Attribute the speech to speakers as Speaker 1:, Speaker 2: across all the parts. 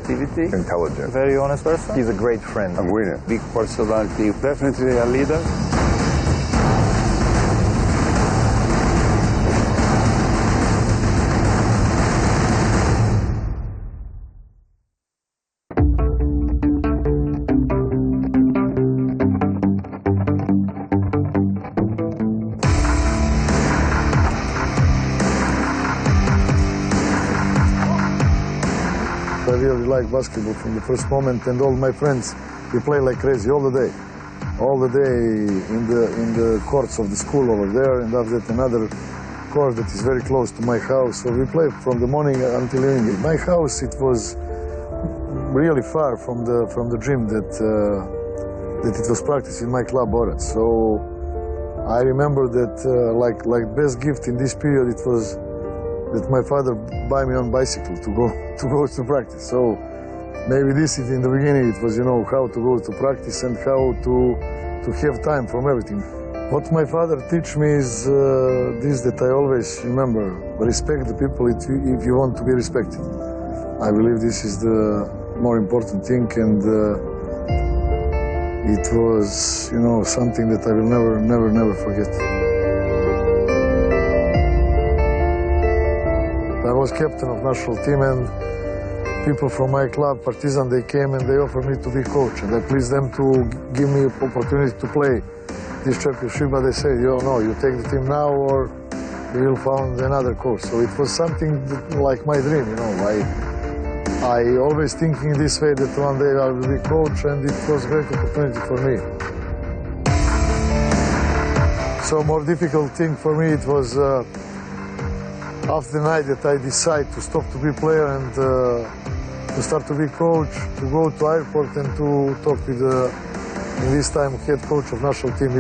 Speaker 1: activity.
Speaker 2: Intelligent.
Speaker 1: Very honest person.
Speaker 3: He's a great friend.
Speaker 2: A winner.
Speaker 1: Big personality.
Speaker 4: Definitely a leader.
Speaker 5: I really like basketball from the first moment, and all my friends, we play like crazy all the day. All the day in the courts of the school over there, and after that another court that is very close to my house. So we play from the morning until evening. My house, it was really far from the gym that it was practiced in my club Borac. So I remember that like best gift in this period, it was that my father buy me on bicycle to go to practice. So maybe this is in the beginning, it was, you know, how to go to practice and how to have time from everything. What my father teach me is this, that I always remember: respect the people if you want to be respected. I believe this is the more important thing, and it was, you know, something that I will never forget. I was captain of national team, and people from my club, Partizan, they came and they offered me to be coach, and I pleased them to give me an opportunity to play this championship, but they said, you know, you take the team now or we will find another coach. So it was something like my dream, you know. I always thinking this way, that one day I will be coach, and it was a great opportunity for me. So more difficult thing for me, it was after the night that I decide to stop to be player and to start to be coach, to go to airport and to talk with in this time head coach of national team.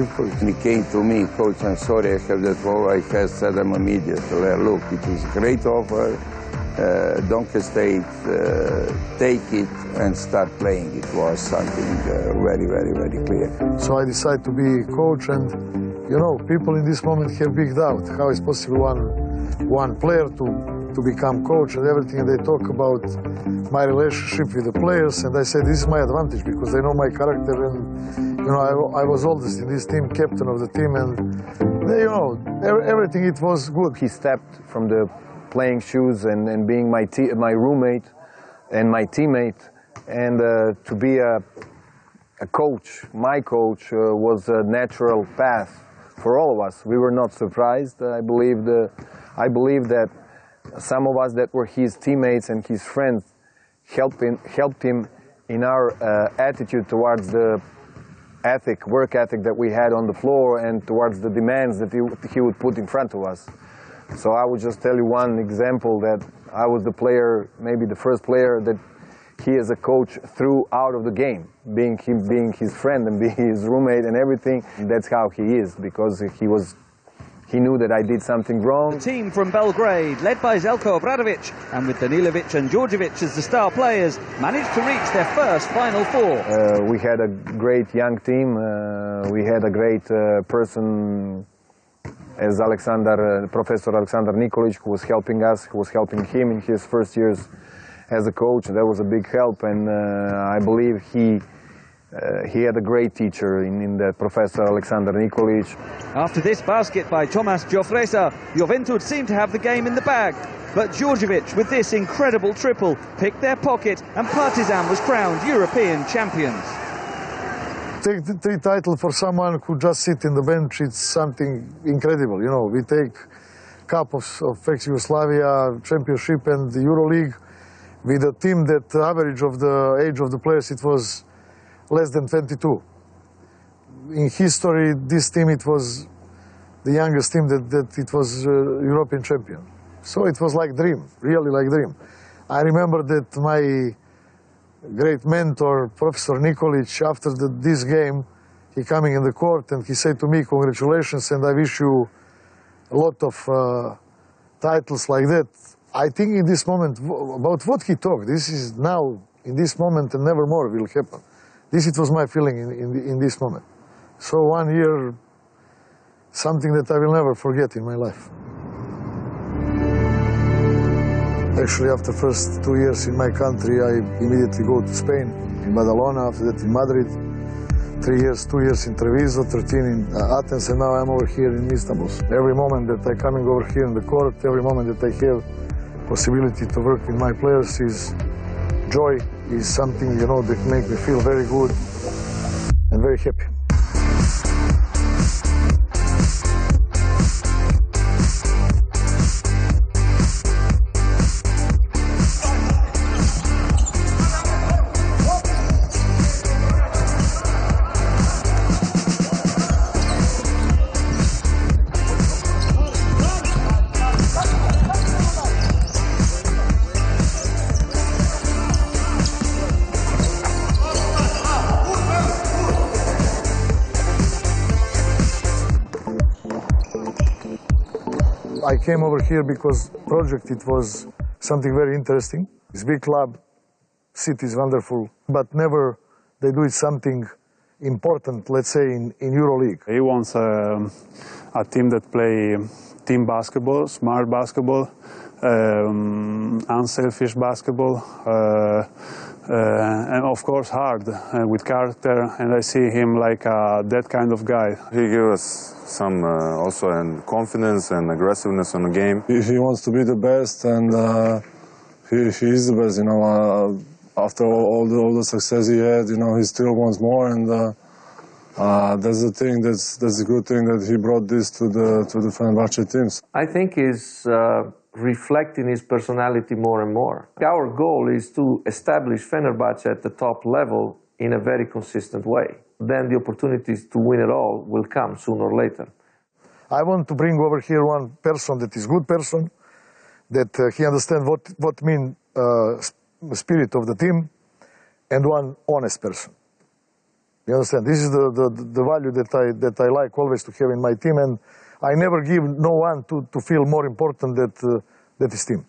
Speaker 1: He came to me, Coach, I'm sorry I have that role. I have said him immediately, look, it is a great offer, don't hesitate, take it and start playing. It was something very clear.
Speaker 5: So I decided to be coach, and you know, people in this moment have big doubt. How is possible one player to become coach and everything, and they talk about my relationship with the players, and I said this is my advantage because they know my character, and you know, I was oldest in this team, captain of the team, and they, you know, everything, it was good.
Speaker 3: He stepped from the playing shoes and being my roommate and my teammate, and to be a coach, my coach, was a natural path for all of us. We were not surprised. I believe that some of us that were his teammates and his friends helped him in our attitude towards the work ethic that we had on the floor, and towards the demands that he would put in front of us. So I would just tell you one example, that I was the player, maybe the first player that he as a coach threw out of the game, being his friend and being his roommate and everything. That's how he is, because he knew that I did something wrong.
Speaker 6: The team from Belgrade, led by Zeljko Obradovic, and with Danilovic and Djordjevic as the star players, managed to reach their first Final Four.
Speaker 3: We had a great young team. We had a great person as Professor Alexander Nikolic, who was helping us, who was helping him in his first years as a coach. That was a big help, and I believe he had a great teacher in that Professor Alexander Nikolic.
Speaker 6: After this basket by Tomas Jofresa, Juventud seemed to have the game in the bag. But Djordjevic, with this incredible triple, picked their pocket, and Partizan was crowned European champions.
Speaker 5: Take the 3 titles for someone who just sit in the bench, it's something incredible. You know, we take Cup of ex-Yugoslavia, Championship and the EuroLeague with a team that the average of the age of the players, it was less than 22. In history, this team, it was the youngest team that it was European champion. So it was like dream, really like dream. I remember that my great mentor, Professor Nikolic, after this game, he coming in the court and he said to me, congratulations, and I wish you a lot of titles like that. I think in this moment, about what he talked, this is now, in this moment, and never more will happen. This it was my feeling in this moment. So 1 year, something that I will never forget in my life. Actually, after first 2 years in my country, I immediately go to Spain, in Badalona, after that in Madrid. 2 years in Treviso, 13 in Athens, and now I'm over here in Istanbul. Every moment that I'm coming over here in the court, every moment that I have possibility to work with my players is joy, is something, you know, that makes me feel very good and very happy. I came over here because project, it was something very interesting. It's a big club, city is wonderful, but never they do it something important, let's say, in EuroLeague.
Speaker 2: He wants a team that play team basketball, smart basketball, unselfish basketball, and of course hard, with character, and I see him like that kind of guy.
Speaker 4: He gives us some also and confidence and aggressiveness on the game.
Speaker 7: He wants to be the best, and he is the best, you know. After all the success he had, you know, he still wants more, and that's the thing. That's the good thing, that he brought this to the Fenerbahce teams.
Speaker 8: I think he's reflecting his personality more and more. Our goal is to establish Fenerbahce at the top level in a very consistent way. Then the opportunities to win it all will come sooner or later.
Speaker 5: I want to bring over here one person that is good person, that he understands what mean spirit of the team, and one honest person. You understand? This is the value that I like always to have in my team, and I never give no one to feel more important that is team.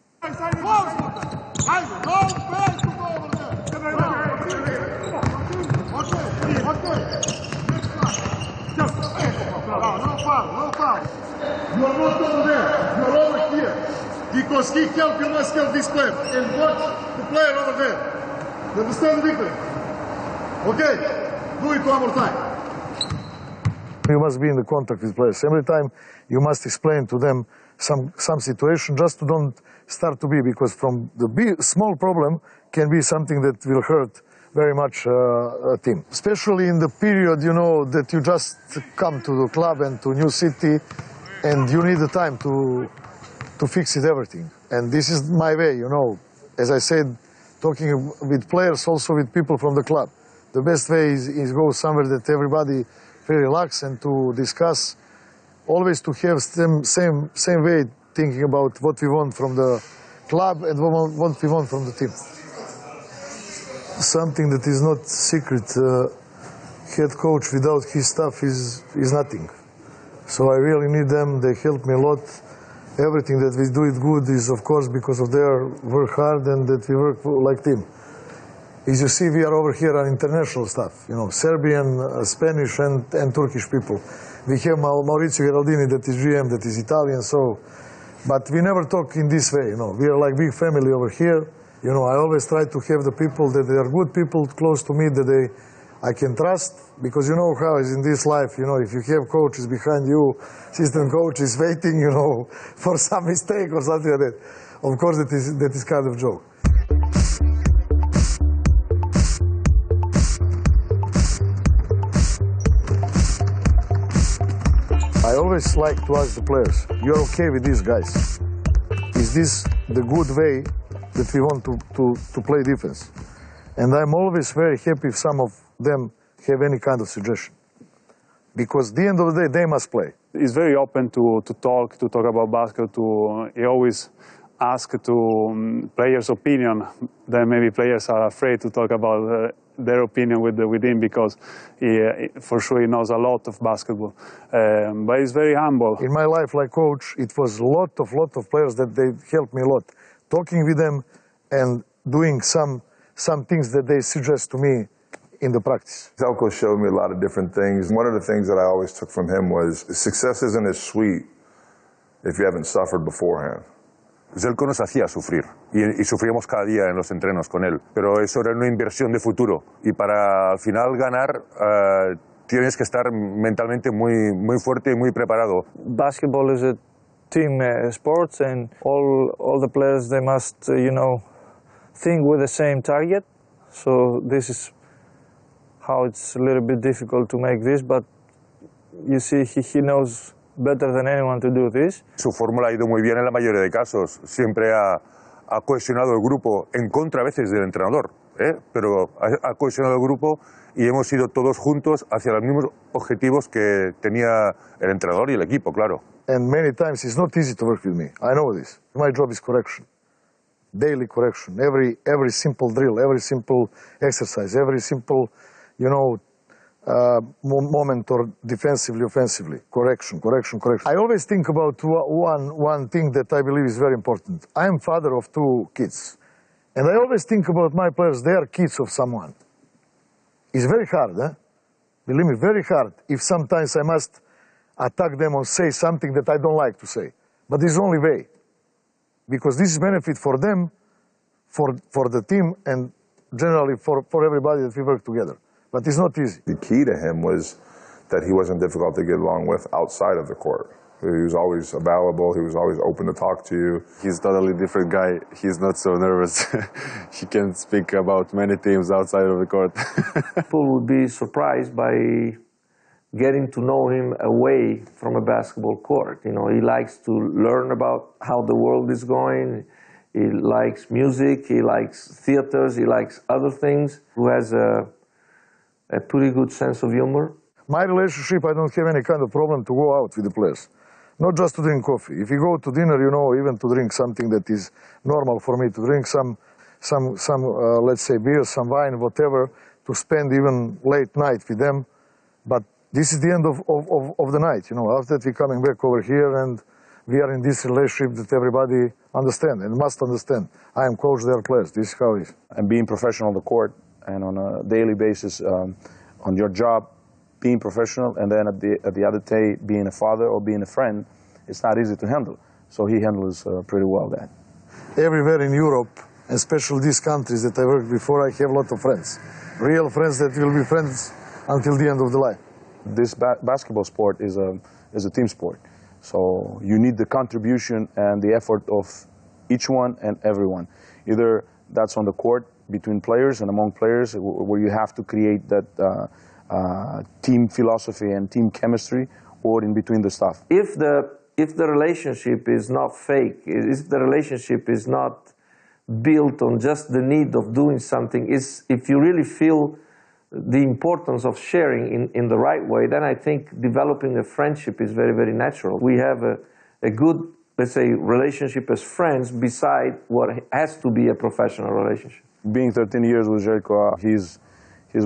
Speaker 9: You are not over there, you are over here. Because he helped, you must help this player. And watch the player over there. You understand the difference? Okay, do it one more time.
Speaker 5: You must be in the contact with players. Every time you must explain to them some situation, just to don't start to be, because from the small problem can be something that will hurt very much a team. Especially in the period, you know, that you just come to the club and to new city, and you need the time to fix it everything. And this is my way, you know. As I said, talking with players, also with people from the club. The best way is go somewhere that everybody feel relaxed and to discuss, always to have same way thinking about what we want from the club and what we want from the team. Something that is not secret. Head coach without his staff is nothing. So I really need them. They help me a lot. Everything that we do it good is, of course, because of their work hard and that we work like team. As you see, we are over here on international staff. You know, Serbian, Spanish, and Turkish people. We have Maurizio Geraldini, that is GM, that is Italian. So, but we never talk in this way. You know, we are like big family over here. You know, I always try to have the people that they are good people close to me, that I can trust, because you know how it is in this life. You know, if you have coaches behind you, assistant coach is waiting, you know, for some mistake or something like that. Of course, that is kind of joke. I always like to ask the players, you're okay with these guys? Is this the good way that we want to play defense? And I'm always very happy if some of them have any kind of suggestion. Because at the end of the day, they must play.
Speaker 2: He's very open to talk about basketball. He always asks to players' opinion. Then maybe players are afraid to talk about their opinion with him, because for sure he knows a lot of basketball. But he's very humble.
Speaker 5: In my life like coach, it was a lot of players that they helped me a lot. Talking with them and doing some things that they suggest to me in the practice.
Speaker 10: Zeljko showed me a lot of different things. One of the things that I always took from him was success isn't as sweet if you haven't suffered beforehand.
Speaker 11: Zeljko nos hacía sufrir y sufríamos cada día en los entrenos con él, pero eso era una inversión de futuro y para al final ganar tienes que estar mentalmente muy fuerte y muy preparado.
Speaker 12: Basketball is a team sport, and all the players, they must think with the same target. So this is how it's a little bit difficult to make this, but you see he knows better than anyone to do this.
Speaker 11: Su fórmula ha ido muy bien en la mayoría de casos. Siempre ha cohesionado el grupo, en contra a veces del entrenador, pero ha cohesionado el grupo y hemos ido todos juntos hacia los mismos objetivos que tenía el entrenador y el equipo, claro.
Speaker 5: And many times it's not easy to work with me. I know this. My job is correction, daily correction. Every simple drill, every simple exercise, every simple, moment or defensively, offensively, correction. I always think about one thing that I believe is very important. I am father of 2 kids, and I always think about my players. They are kids of someone. It's very hard, believe me, very hard. If sometimes I must attack them or say something that I don't like to say, but it's the only way, because this is benefit for them, for the team, and generally for everybody that we work together. But it's not easy.
Speaker 10: The key to him was that he wasn't difficult to get along with outside of the court. He was always available. He was always open to talk to you.
Speaker 4: He's a totally different guy. He's not so nervous. He can speak about many teams outside of the court.
Speaker 8: People would be surprised by getting to know him away from a basketball court. He likes to learn about how the world is going. He likes music. He likes theaters. He likes other things. Who has a pretty good sense of humor.
Speaker 5: My relationship, I don't have any kind of problem to go out with the players. Not just to drink coffee. If you go to dinner, even to drink something that is normal for me, to drink some let's say beer, some wine, whatever, to spend even late night with them. But this is the end of the night, After that, we're coming back over here, and we are in this relationship that everybody understand and must understand. I am coach, they are players. This is how it is.
Speaker 13: And being professional on the court and on a daily basis on your job, being professional, and then at the other day being a father or being a friend, it's not easy to handle. So he handles pretty well that.
Speaker 5: Everywhere in Europe, especially these countries that I worked before, I have a lot of friends. Real friends that will be friends until the end of the life.
Speaker 13: This basketball sport is a team sport. So you need the contribution and the effort of each one and everyone. Either that's on the court between players and among players, where you have to create that team philosophy and team chemistry, or in between the staff.
Speaker 8: If the relationship is not fake, if the relationship is not built on just the need of doing something, if you really feel the importance of sharing in the right way, then I think developing a friendship is very, very natural. We have a good, let's say, relationship as friends beside what has to be a professional relationship.
Speaker 13: Being 13 years with Zeljko, he's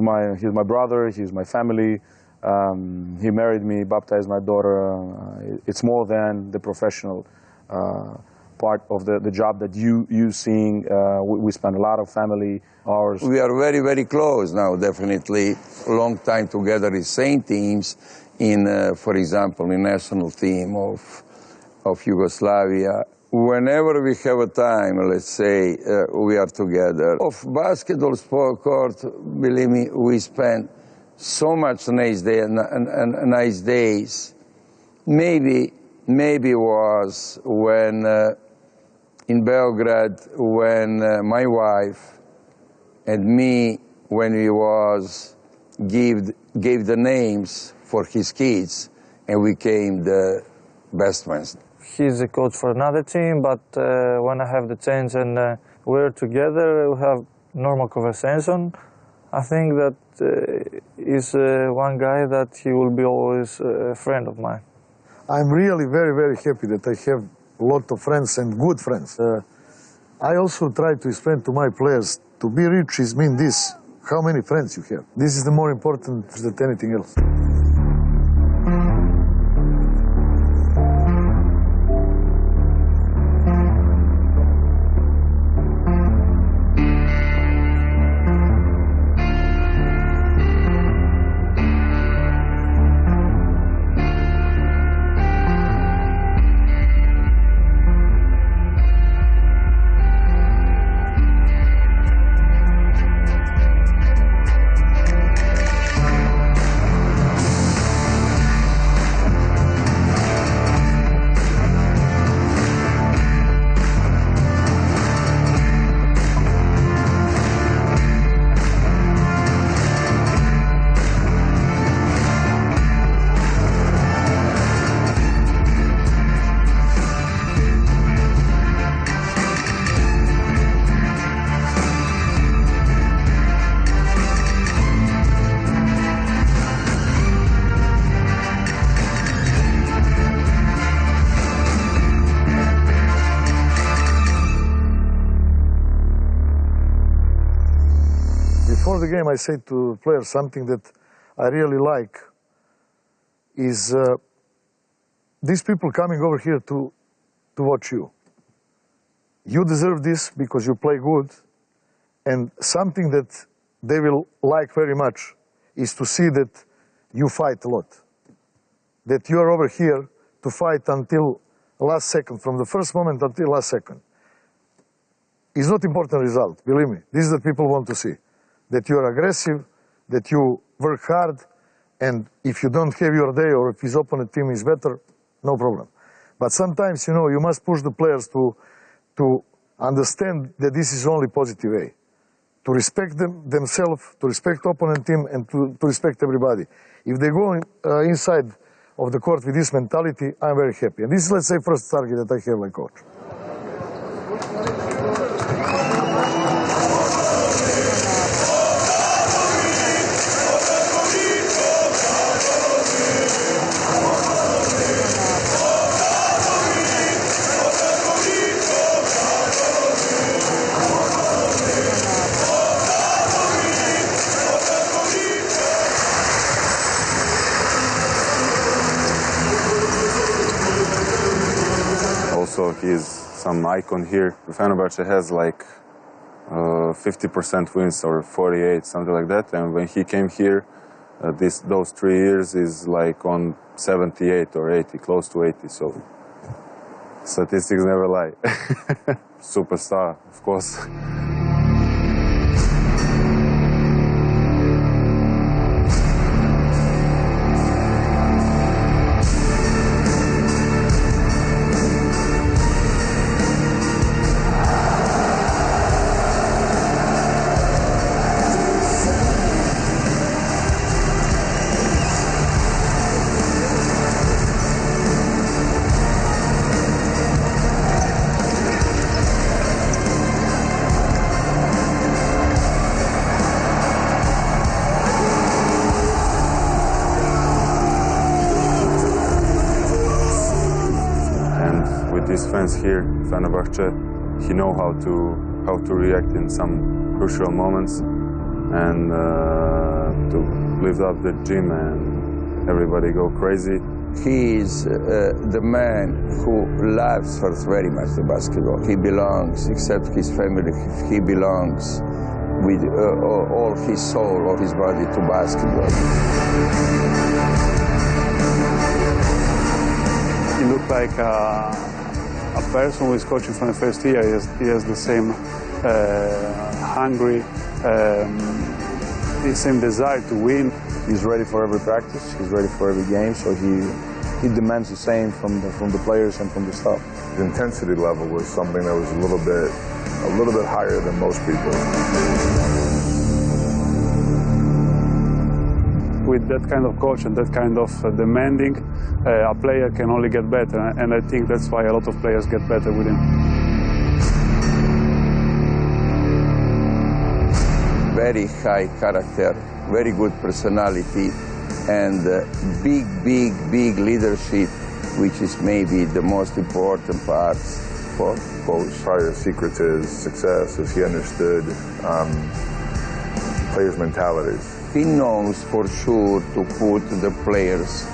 Speaker 13: my brother, he's my family. He married me, baptized my daughter. It's more than the professional part of the job that you seeing. We spend a lot of family hours.
Speaker 1: We are very, very close now, definitely. Long time together in same teams, for example, in national team of Yugoslavia. Whenever we have a time, let's say, we are together. Of basketball sport court, believe me, we spend so much nice days. Maybe was when in Belgrade, when my wife and me, when we gave the names for his kids, and we became the best friends.
Speaker 12: He's a coach for another team, but when I have the chance and we're together, we have normal conversation. I think that he's one guy that he will be always a friend of mine.
Speaker 5: I'm really very, very happy that I have a lot of friends and good friends. I also try to explain to my players, to be rich is mean this, how many friends you have. This is the more important than anything else. of the game, I say to players something that I really like is these people coming over here to watch you. You deserve this because you play good, and something that they will like very much is to see that you fight a lot. That you are over here to fight until last second, from the first moment until last second. It's not important result, believe me. This is what people want to see. That you are aggressive, that you work hard, and if you don't have your day or if his opponent team is better, no problem. But sometimes, you know, you must push the players to understand that this is only positive way. To respect themselves, to respect opponent team, and to respect everybody. If they go inside of the court with this mentality, I'm very happy. And this is, let's say, first target that I have like coach.
Speaker 4: Also, he's some icon here. Fenerbahce has like 50% wins or 48, something like that. And when he came here, those 3 years is like on 78 or 80, close to 80. So statistics never lie. Superstar, of course. These fans here, Fenerbahce, he know how to react in some crucial moments and to lift up the gym and everybody go crazy.
Speaker 1: He is the man who loves first very much the basketball. He belongs, except his family, he belongs with all his soul, all his body to basketball.
Speaker 2: He looked like a person who is coaching from the first year. He has the same hungry, the same desire to win.
Speaker 13: He's ready for every practice. He's ready for every game. So he demands the same from the players and from the staff.
Speaker 10: The intensity level was something that was a little bit higher than most people.
Speaker 2: With that kind of coach and that kind of demanding, a player can only get better, and I think that's why a lot of players get better with him.
Speaker 1: Very high character, very good personality, and big leadership, which is maybe the most important part for coach.
Speaker 10: Probably the secret to his success is he understood players' mentalities.
Speaker 1: He knows for sure to put the players,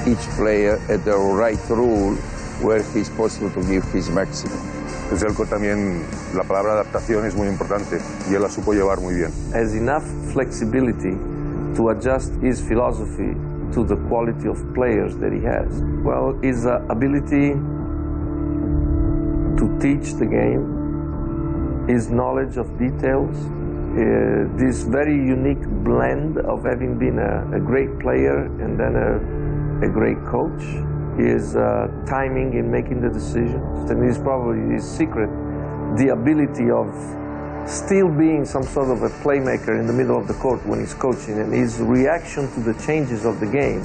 Speaker 1: each player at the right rule where he's possible to give his maximum.
Speaker 11: Zeljko también, la palabra adaptación es muy importante y él la supo llevar muy bien.
Speaker 8: Has enough flexibility to adjust his philosophy to the quality of players that he has. Well, his ability to teach the game, his knowledge of details, this very unique blend of having been a great player and then a great coach, his timing in making the decisions, and is probably his secret, the ability of still being some sort of a playmaker in the middle of the court when he's coaching, and his reaction to the changes of the game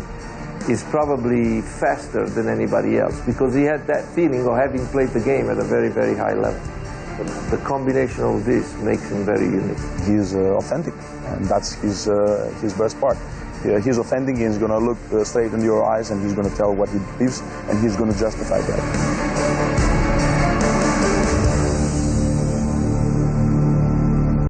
Speaker 8: is probably faster than anybody else because he had that feeling of having played the game at a very, very high level. The combination of this makes him very unique.
Speaker 13: He's authentic, and that's his best part. He's authentic, he's going to look straight into your eyes, and he's going to tell what he believes, and he's going to justify that.